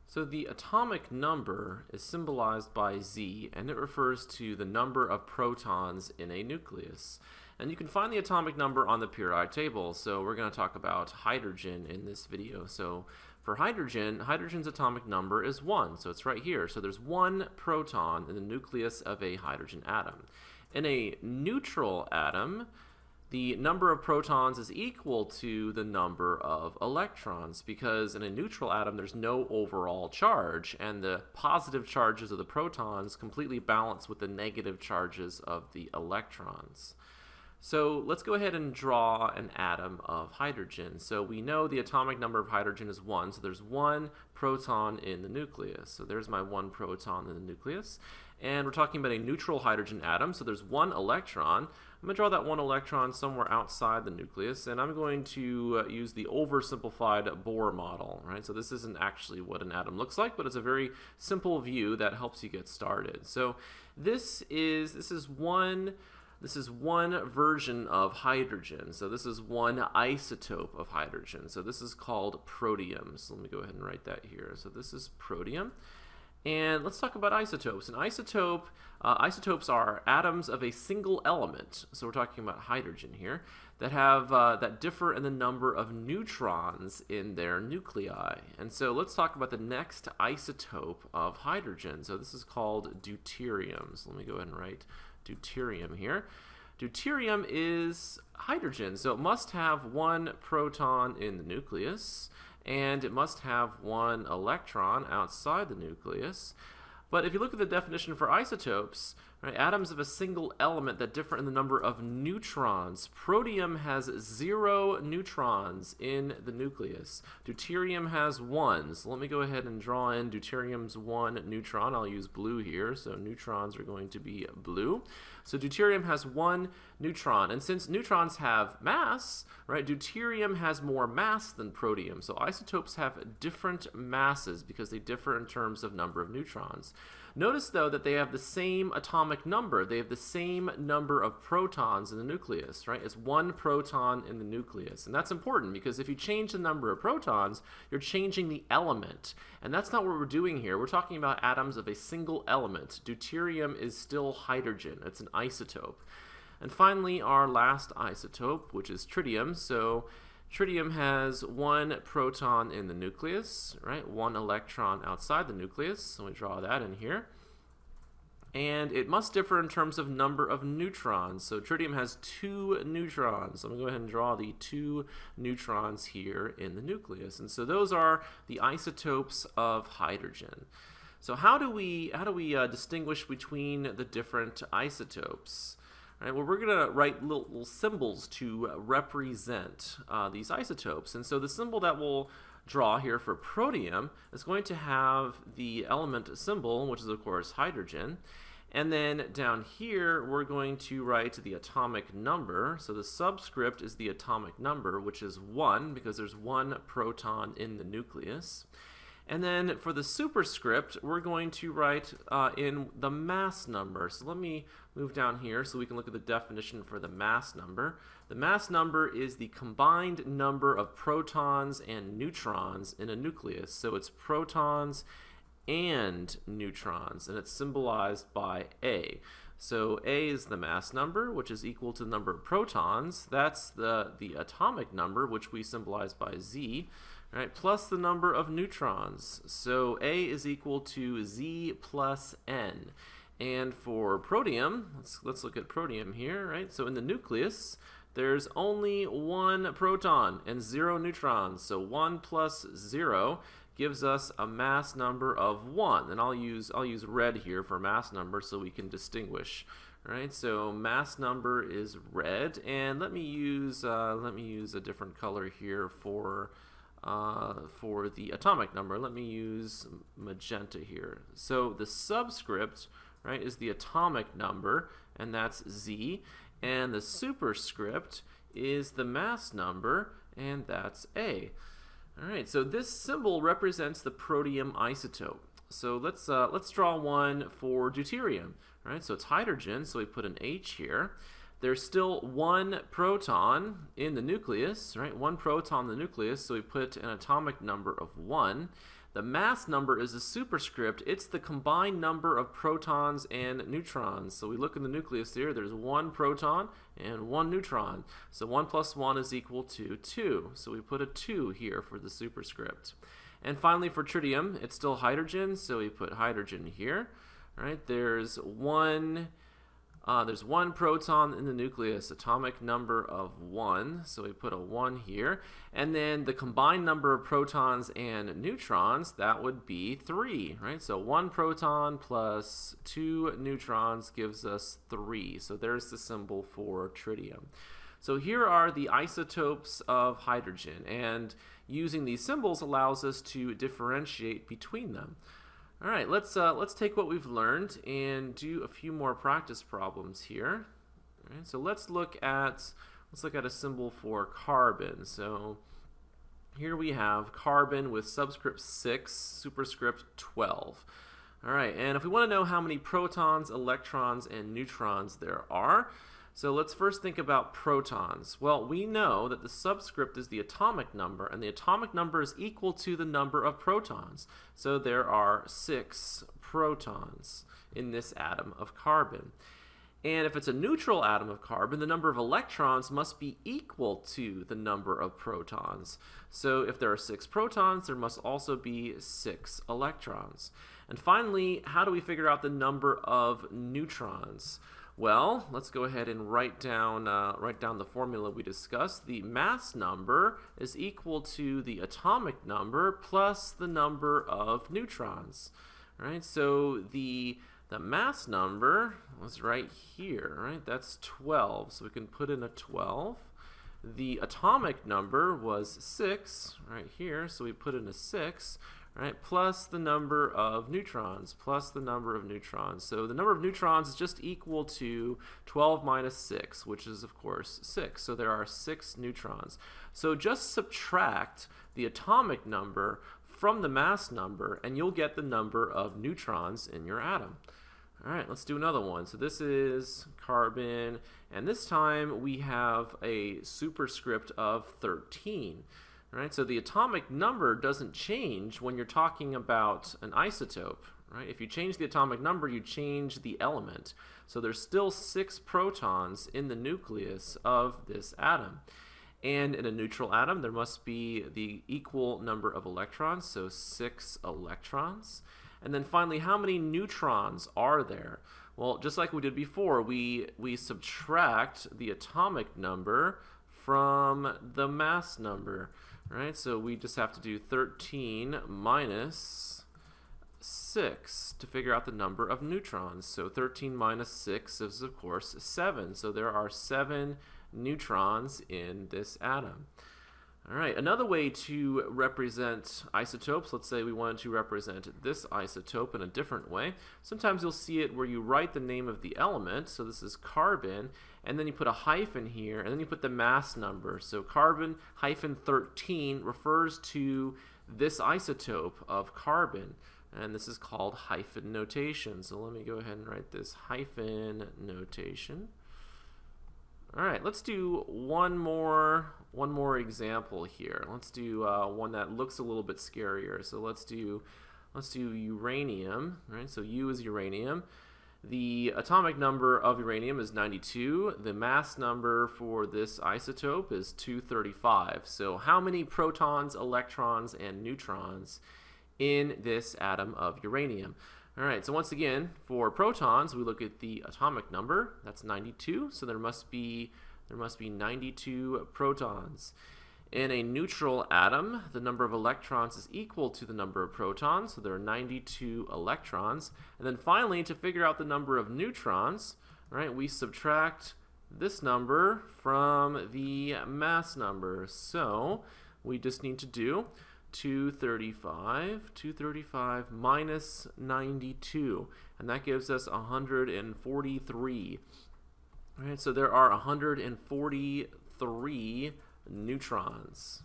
So the atomic number is symbolized by Z, and it refers to the number of protons in a nucleus. And you can find the atomic number on the periodic table, so we're going to talk about hydrogen in this video. So for hydrogen, hydrogen's atomic number is 1, so it's right here. So there's 1 proton in the nucleus of a hydrogen atom. In a neutral atom, the number of protons is equal to the number of electrons, because in a neutral atom there's no overall charge, and the positive charges of the protons completely balance with the negative charges of the electrons. So let's go ahead and draw an atom of hydrogen. So we know the atomic number of hydrogen is 1, so there's 1 proton in the nucleus. So there's my 1 proton in the nucleus. And we're talking about a neutral hydrogen atom, so there's 1 electron. I'm going to draw that 1 electron somewhere outside the nucleus, and I'm going to use the oversimplified Bohr model, right? So this isn't actually what an atom looks like, but it's a very simple view that helps you get started. So this is one version of hydrogen. So this is one isotope of hydrogen. So this is called protium. So let me go ahead and write that here. So this is protium. And let's talk about isotopes. An isotope, isotopes are atoms of a single element. So we're talking about hydrogen here that have that differ in the number of neutrons in their nuclei. And so let's talk about the next isotope of hydrogen. So this is called deuterium. So let me go ahead and write deuterium here. Deuterium is hydrogen, so it must have 1 proton in the nucleus, and it must have 1 electron outside the nucleus. But if you look at the definition for isotopes, right, atoms of a single element that differ in the number of neutrons. Protium has 0 neutrons in the nucleus. Deuterium has 1. So let me go ahead and draw in deuterium's 1 neutron. I'll use blue here, so neutrons are going to be blue. So deuterium has 1 neutron, and since neutrons have mass, right, deuterium has more mass than protium. So isotopes have different masses because they differ in terms of number of neutrons. Notice, though, that they have the same atomic number. They have the same number of protons in the nucleus, right? It's 1 proton in the nucleus. And that's important because if you change the number of protons, you're changing the element. And that's not what we're doing here. We're talking about atoms of a single element. Deuterium is still hydrogen. It's an isotope. And finally, our last isotope, which is tritium. So tritium has 1 proton in the nucleus, right? 1 electron outside the nucleus. So we draw that in here. And it must differ in terms of number of neutrons. So tritium has 2 neutrons. So I'm going to go ahead and draw the 2 neutrons here in the nucleus. And so those are the isotopes of hydrogen. So how do we distinguish between the different isotopes? Right, well, we're going to write little symbols to represent these isotopes. And so the symbol that we'll draw here for protium is going to have the element symbol, which is, of course, hydrogen. And then down here, we're going to write the atomic number. So the subscript is the atomic number, which is 1, because there's 1 proton in the nucleus. And then for the superscript, we're going to write in the mass number. So let me move down here so we can look at the definition for the mass number. The mass number is the combined number of protons and neutrons in a nucleus. So it's protons and neutrons, and it's symbolized by A. So A is the mass number, which is equal to the number of protons. That's the atomic number, which we symbolize by Z. Right, plus the number of neutrons. So A is equal to Z plus N. And for protium, let's look at protium here, right? So in the nucleus, there's only 1 proton and 0 neutrons. So 1 plus 0 gives us a mass number of 1. And I'll use red here for mass number so we can distinguish. Right, so mass number is red, and let me use a different color here for the atomic number. Let me use magenta here. So the subscript, right, is the atomic number, and that's Z, and the superscript is the mass number, and that's A. All right, so this symbol represents the protium isotope. So let's draw one for deuterium. Right, so it's hydrogen, so we put an H here. there's still one proton in the nucleus, right? One proton in the nucleus, so we put an atomic number of 1. The mass number is a superscript. It's the combined number of protons and neutrons. So we look in the nucleus here, there's one proton and one neutron. So 1 plus 1 is equal to 2. So we put a 2 here for the superscript. And finally for tritium, it's still hydrogen, so we put hydrogen here. All right, there's one proton in the nucleus, atomic number of 1, so we put a 1 here. And then the combined number of protons and neutrons, that would be 3, right? So 1 proton plus 2 neutrons gives us 3. So there's the symbol for tritium. So here are the isotopes of hydrogen, and using these symbols allows us to differentiate between them. All right, let's take what we've learned and do a few more practice problems here. All right, so let's look at a symbol for carbon. So here we have carbon with subscript 6, superscript 12. All right, and if we want to know how many protons, electrons, and neutrons there are, so let's first think about protons. Well, we know that the subscript is the atomic number, and the atomic number is equal to the number of protons. So there are 6 protons in this atom of carbon. And if it's a neutral atom of carbon, the number of electrons must be equal to the number of protons. So if there are 6 protons, there must also be 6 electrons. And finally, how do we figure out the number of neutrons? Well, let's go ahead and write down the formula we discussed. The mass number is equal to the atomic number plus the number of neutrons. Right? So the mass number was right here, right? That's 12, so we can put in a 12. The atomic number was 6, right here, so we put in a 6. Right, plus the number of neutrons, plus the number of neutrons. So the number of neutrons is just equal to 12 minus 6, which is, of course, 6. So there are 6 neutrons. So just subtract the atomic number from the mass number, and you'll get the number of neutrons in your atom. All right, let's do another one. So this is carbon, and this time we have a superscript of 13. Right, so the atomic number doesn't change when you're talking about an isotope. Right? If you change the atomic number, you change the element. So there's still 6 protons in the nucleus of this atom. And in a neutral atom, there must be the equal number of electrons, so 6 electrons. And then finally, how many neutrons are there? Well, just like we did before, we subtract the atomic number from the mass number. Right, so we just have to do 13 minus 6 to figure out the number of neutrons. So 13 minus 6 is, of course, 7. So there are 7 neutrons in this atom. All right, another way to represent isotopes, let's say we wanted to represent this isotope in a different way. Sometimes you'll see it where you write the name of the element, so this is carbon, and then you put a hyphen here, and then you put the mass number. So carbon hyphen 13 refers to this isotope of carbon, and this is called hyphen notation. So let me go ahead and write this hyphen notation. All right, let's do one more example here. Let's do one that looks a little bit scarier. So let's do uranium, right? So U is uranium. The atomic number of uranium is 92. The mass number for this isotope is 235. So how many protons, electrons, and neutrons in this atom of uranium? All right, so once again, for protons, we look at the atomic number. That's 92, so there must be 92 protons. In a neutral atom, the number of electrons is equal to the number of protons, so there are 92 electrons. And then finally, to figure out the number of neutrons, right, we subtract this number from the mass number. So we just need to do 235 minus 92, and that gives us 143. All right, so there are 143 neutrons.